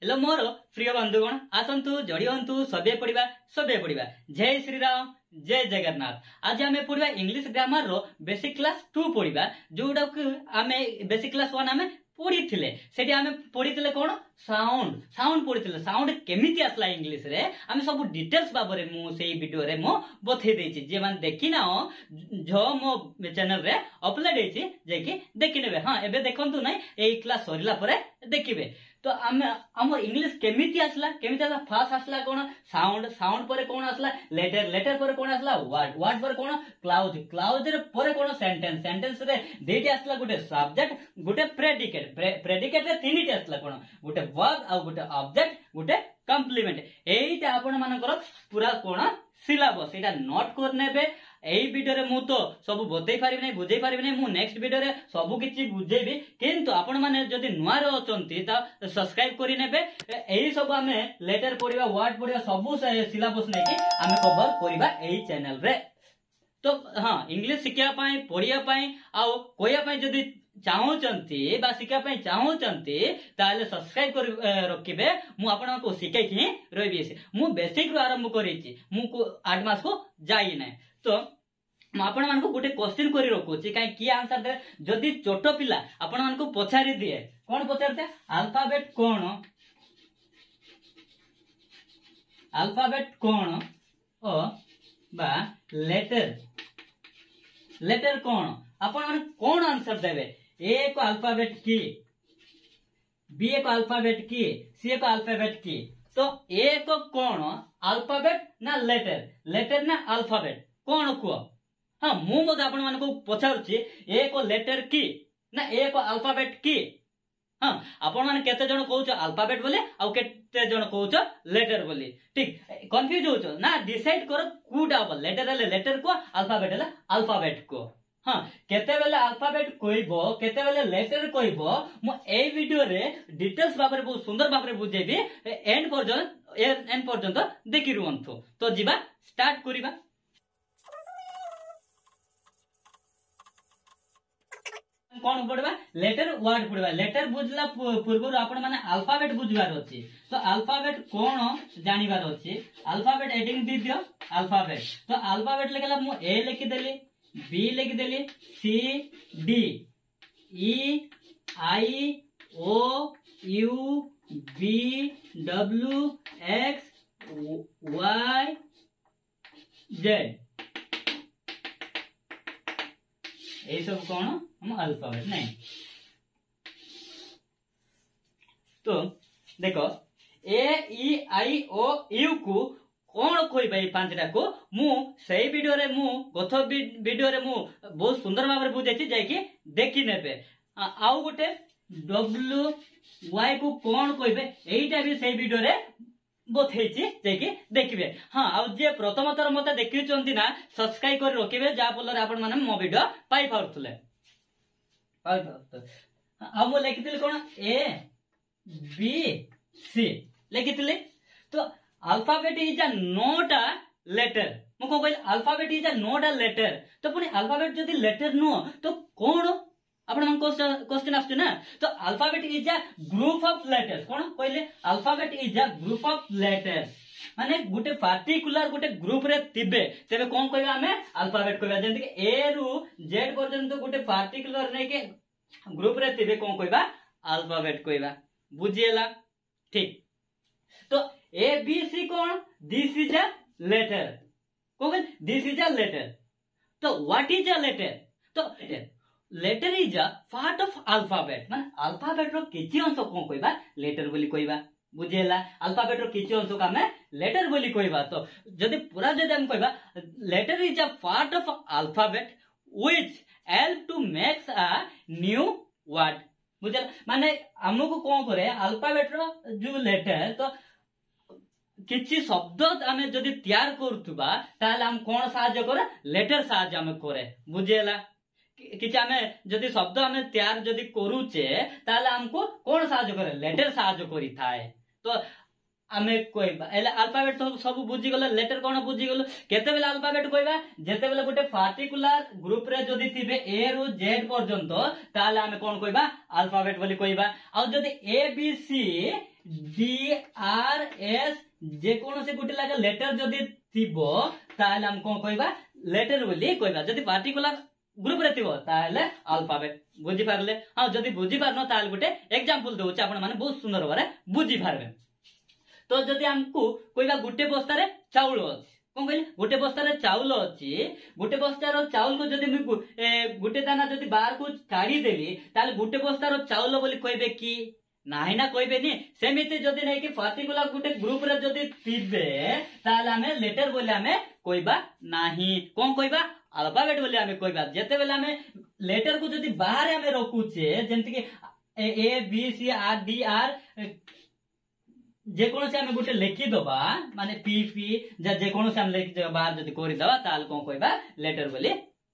Hello मोर प्रिय बंधुगण आसतु जोड़ी हूँ सबे पढ़ा जय श्री राम जय जगन्नाथ। आज आम पढ़ा इंग्लिश ग्रामर रो बेसिक क्लास 2 पढ़ा जोटा आम बेसिक क्लास 1 आम पढ़ी से आम पढ़ी कौन साउंड साउंड पढ़ी साउंड केमिति आसला इंग्लिश रे आम सब डिटेल्स भाव में मुझे वीडियो रे मो बथई देछि जे मान देखी ना जो मो चैनल रे अपलोड होइछि जे कि देखि नेबे। हां एबे देखंतु नै एई क्लास सरिला परे देखिबे। तो आम इंग्लिश केमिति आसला फास्ट आसला कौन साउंड साउंड पर कौन आसला लेटर लेटर पर कौन आसला वर्ड वर्ड पर कौन क्लाउज क्लाउज रे पर कौन सेंटेंस सेंटेंस रे देटी आसला गुटे सब्जेक्ट गुटे प्रेडिकेट प्रेडिकेट रे तीनटी आसला कौन गुटे वर्ब आ गुटे ऑब्जेक्ट गुटे कॉम्प्लीमेंट एटा आपण मानकर पूरा कौन सिलेबस एटा नोट कर नेबे। एई वीडियो रे मु तो सब बतई पारिबे नै बुझै पारिबे नै मु नेक्स्ट वीडियो रे सब किछि बुझेबी किंतु आपण माने जदि नुआ रे अछंती त सब्सक्राइब करि नेबे। एई सब हमें लेटर पढिबा वर्ड पढिबा सब सिलेबस नै कि हमें कवर करिबा एई चैनल रे। तो हां इंग्लिश शिखिया पई पढिया पई आ कोया पई जदि चाहूचंती बा शिखिया पई चाहूचंती ताले सब्सक्राइब कर रखिबे। मु आपण को सिखाई कि रहिबे मु बेसिक रो आरंभ करिछि मु को 8 मास को जाई नै। तो आपण मान को गोटे क्वेश्चन करी रखुछि काई की आंसर दे जदि छोट पिला आपण मान को पछारी दिए कोन पछारते अल्फाबेट कोन ओ बा लेटर लेटर कोन आपण मान कोन आंसर देबे। ए को अल्फाबेट की बी को अल्फाबेट की सी को अल्फाबेट की। तो ए को कोन अल्फाबेट ना लेटर लेटर ना अल्फाबेट कौन कुह। हाँ मुझे आपण मान को पचारुछि ए को लेटर की ना ए को अल्फाबेट की। हाँ आपण मान केते जण कहउछ अल्फाबेट बोले आ केते जण कहउछ लेटर बोले ठीक कंफ्यूज होछ ना डिसाइड कर कोडा बोल लेटर ले लेटर को अल्फाबेट ले अल्फाबेट को। हाँ केते बेले अल्फाबेट कहबो केते बेले लेटर कहबो मु ए वीडियो रे डिटेल्स भाबरे बहुत सुंदर भाबरे बुझेबी एंड पर्यंत देखि रुहंतु। तो जीवा स्टार्ट करिबा। कौन पढ़वा लेटर वर्ड पढ़वा लेटर बुझला पूर्व आपण माने अल्फाबेट बुझवार अछि। तो अल्फाबेट कौन जानिबार अछि अल्फाबेट एडिंग दी दियो अल्फाबेट। तो अल्फाबेट लिखला मु ए लिखि देली बी लिखि देली C D E I O U B W X Y Z ये सब कौन हम अल्फाबेट नहीं। तो देखो ए ई आई ओ यू को कौन कहबे पांचटा को मु सही वीडियो रे मु गथ वीडियो रे मु बहुत सुंदर भाव में बुझाई जाय कि देखि नेबे। आउ गोटे डब्ल्यू वाई को कौन कहबे एटा भी सही वीडियो रे बथेछि जेकि देखिबे। हां आ जे प्रथम थर मते देखिचंती ना सब्सक्राइब कर रखिबे जा फल रे आपण माने मो वीडियो पाई पाउतले आ मो लिखितले कोन ए बी सी लिखितले। तो alphabet is a not a letter मो को कहल alphabet is a not a letter. तो पुनी अल्फाबेट जदी लेटर नो तो कोन आपण मन क्वेश्चन आछे ना। तो alphabet is a group of letters कोन कहले alphabet is a group of letters माने गुटे पार्टिकुलर गुटे ग्रुप रे तिबे तेबे कोन कहबा हमें अल्फाबेट कहबा। जेंति कि ए रु जेड पर्यंत गुटे पार्टिकुलर नै के ग्रुप रे तिबे कोन कहबा अल्फाबेट कहबा बुझिएला ठीक। तो ए बी सी कोन दिस इज अ लेटर कोन दिस इज अ लेटर। तो व्हाट इज अ लेटर। तो letter is a part of alphabet माने अल्फाबेट रो किछि अंश कोन कहबा लेटर बोली कहबा बुझेला। अल्फाबेट रो किछि अंश का हमें लेटर बोली कहबा। तो जदि पूरा जदि हम कहबा letter is a part of alphabet which help to makes a new word बुझेला। माने हमको कोन करे अल्फाबेट रो जो लेटर तो किछि शब्द हमें जदि तैयार करथुबा ताले हम कोन सहाय्य करे लेटर सहाय्य हमें करे बुझेला। किछि हमें जदि शब्द हमें तैयार जदि करूचे ताले हमको कोन सहाय्य करे लेटर सहाय्य करि थाए। तो हमें कहबा एले अल्फाबेट तो सब बुझी गले लेटर कोन बुझी गलो केते बेले अल्फाबेट कहबा जेते बेले गुटे पार्टिकुलर ग्रुप रे जदि थिबे ए रु जेड पर्यंत ताले हमें कोन कहबा अल्फाबेट बोली कहबा। आ जदि ए बी सी DRS जेकोसी गोटे लगे लेटर जदि थिबो ताले हम कोन कहबा लेटर बोली कहबा जदि पार्टिकुलर ग्रुप रे थिबो ताले अल्फाबेट बुझी पारले हां जदि बुझी पारनो ताले गोटे एग्जांपल दोउछ आपण माने बहुत सुंदर भाबरे बुझी पारबे तो जदि हमकु कहबा गोटे बस्ता रे चाउल अछि कोन कहले गोटे बस्ता रे चाउल अछि गोटे बस्ता रो चाउल को जदि मु गोटे दाना जदि बाहर को काढी देली ताले गोटे बस्ता रो चाउल बोली कहबे की नाही ना कहबेनी सेमिति जदि नै कि पार्टिकुलर गोटे ग्रुप रे जदि थिबे ताले हमें लेटर बोले हमें कहबा नाही कोन कहबा अल्फाबेट बोले हमें कहबा जेते बेले हमें लेटर को जदि बाहर हमें रखुचे जेंति कि ए बी सी आर डी आर जेकोसी हमें गोटे लिखि दबा माने पी पी जेकोसी हम लिखि दबा बाहर जदि करि दबा ताल कोन कहबा लेटर बोली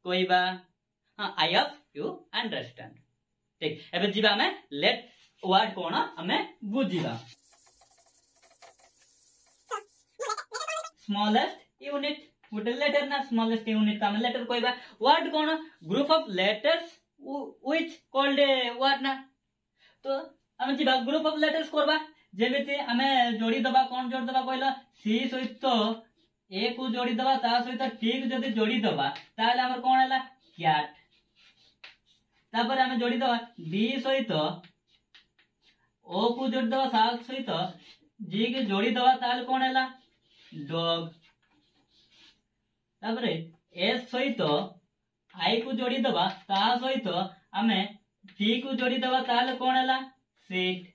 कहबा हां आई होप यू अंडरस्टैंड ठीक एबे जिबा हमें लेट वर्ड कोन हमें बुझिबा स्मॉलेस्ट यूनिट गोटे लेटर ना स्मॉलेस्ट यूनिट का लेटर कहबा word cone group of letters which called word ना तो हम जिबा ग्रुप ऑफ लेटर्स करबा जेमिति हमें जोड़ी दबा कोन जोड़ दबा कहला सी सहित ए को जोड़ी दबा ता सहित टी को जदि जोड़ी दबा ताले हमर कोन हला कैट तापर हमें जोड़ी दबा डी सहित ओ को जोड़ी दबा सा सहित जी के जोड़ी दबा ताले कोन हला डॉग तापर एस सहित आई को जोड़ी दबा ता सहित हमें टी को जोड़ी दबा ताले कोन हला सीट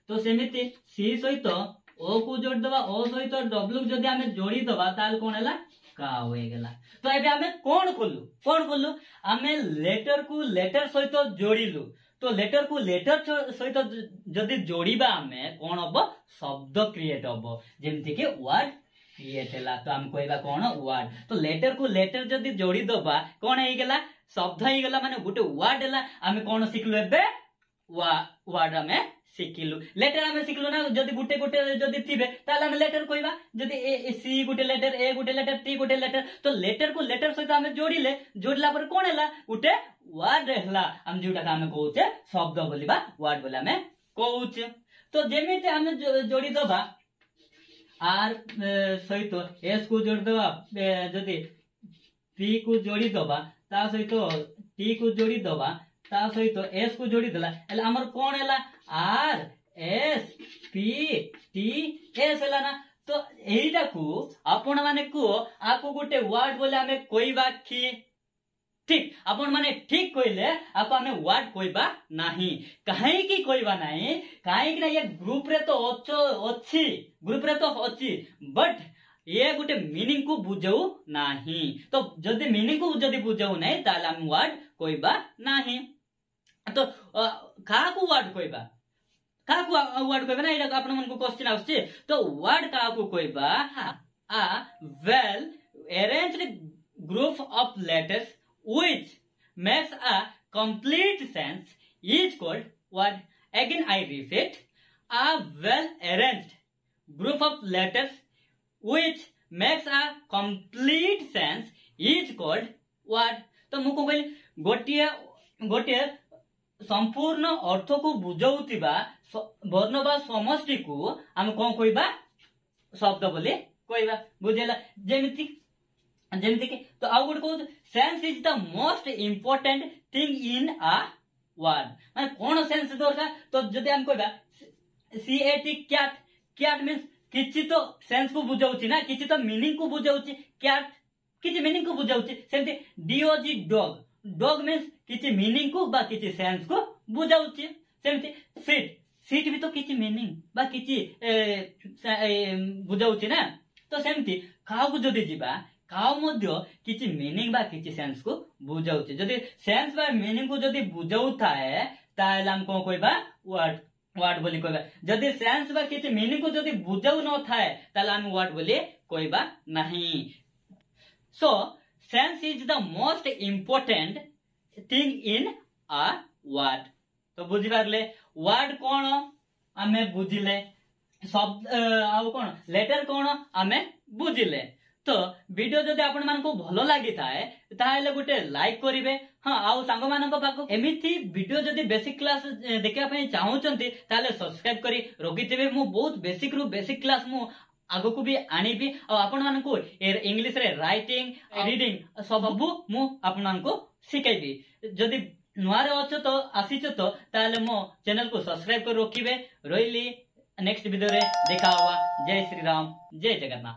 तो सेमिति सी सहित ओ को जोड़ दबा ओ सहित डब्ल्यू जदि हमें जोड़ी दबा ताल कोन हला काउ हो गेला तो एबे हमें कोन कोल्लु हमें लेटर को लेटर सहित जोड़िलु तो लेटर को लेटर सहित जदि जोड़ीबा हमें कोन हबो शब्द क्रिएट हबो जेमति के वर्ड क्रिएट हला तो हम कहबा कोन वर्ड तो लेटर को लेटर जदि जोड़ी दबा कोन हे गेला शब्द हे गेला माने गुटे वर्ड हला हमें कोन सिखलु एबे वर्ड हमें सिखिलु लेटर हमें सिखलु ना जदि गुटे गुटे जदि थिबे ताले हम लेटर कहबा जदि ए सी गुटे लेटर ए गुटे लेटर टी गुटे लेटर तो लेटर को लेटर सहित हमें जोड़िले जोड़ला पर कोन हला गुटे वर्ड हला हम जोटा का हमें कहउचे शब्द बोलिबा वर्ड बोले हमें कहउचे तो जेमिते हमें जोड़ी दबा आर सहित एस को जोड़ दबा जदि पी को जोड़ी दबा ता सहित टी को जोड़ी दबा ता सहित एस को जोड़ी देला एला हमर कोन हला R S P T S हला ना तो एइटा को आपण माने को आको गोटे वर्ड बोले हमें कहबा की ठीक आपण माने ठीक कहले आको हमें वर्ड कहबा नाही काहे की कहबा नाही काहे कि ना ये ग्रुप रे तो अछि ग्रुप रे तो अछि बट ये गोटे मीनिंग को बुझाऊ नाही तो जदि मीनिंग को जदि बुझाऊ नाही ताले हम वर्ड कहबा नाही तो का को वर्ड कहबा का को वर्ड कहबा ना एटा आपण मन को क्वेश्चन आछे तो वर्ड का को कहबा a well arranged group of letters which makes a complete sense is called word again I repeat a well arranged group of letters which makes a complete sense is called word तो मुको कहली गोटिए संपूर्ण अर्थ को बुझाउतिबा वर्ण बा समष्टि को हम कोन कहबा शब्द बोले कहबा बुझेला जेमिति कि तो आउ गुड को sense is the most important thing in a word माने कोन सेंस दरकार तो जदि हम कहबा सीएटी कैट कैट मींस किछि तो सेंस को बुझाउछि ना किछि तो मीनिंग को बुझाउछि कैट किछि मीनिंग को बुझाउछि सेमति डीओजी डॉग डॉग मींस किछि मीनिंग को बा किछि सेंस को बुझाउछि सेमति सीट सीट भी तो किछि मीनिंग बा किछि बुझाउछि ना तो सेमति काउ को जदि जिबा काउ मध्य किछि मीनिंग बा किछि सेंस को बुझाउछि जदि सेंस बा मीनिंग को जदि बुझाउथाए ताले हम कोन कहबा वर्ड वर्ड बोली कहबा जदि सेंस बा किछि मीनिंग को जदि बुझाउ न थाए ताले हम वर्ड बोली कहबा नहीं so sense is the most important thing in a word तो बुझी पारले वर्ड कोन हमें बुझिले शब्द आ कोन लेटर कोन हमें बुझिले तो वीडियो जदि आपण मानकु भलो लागि थाए ताहेले गुटे लाइक करिवे। हां आउ सांग मानक पाखो एमिति वीडियो जदि बेसिक क्लास देखिया पई चाहउचंती ताहेले सब्सक्राइब करी रखिथिबे। मु बहुत बेसिक रु बेसिक क्लास मु आगो को भी आनीबी और आपण मानकु इंग्लिश रे राइटिंग रीडिंग सबु मु आपण मानकु सिखाइबी। जदि नुआ रे अछ तो आसीच तो ताले मो चैनल को सब्सक्राइब कर रखिबे। रहिली नेक्स्ट वीडियो रे देखा हुआ। जय श्री राम जय जगन्नाथ।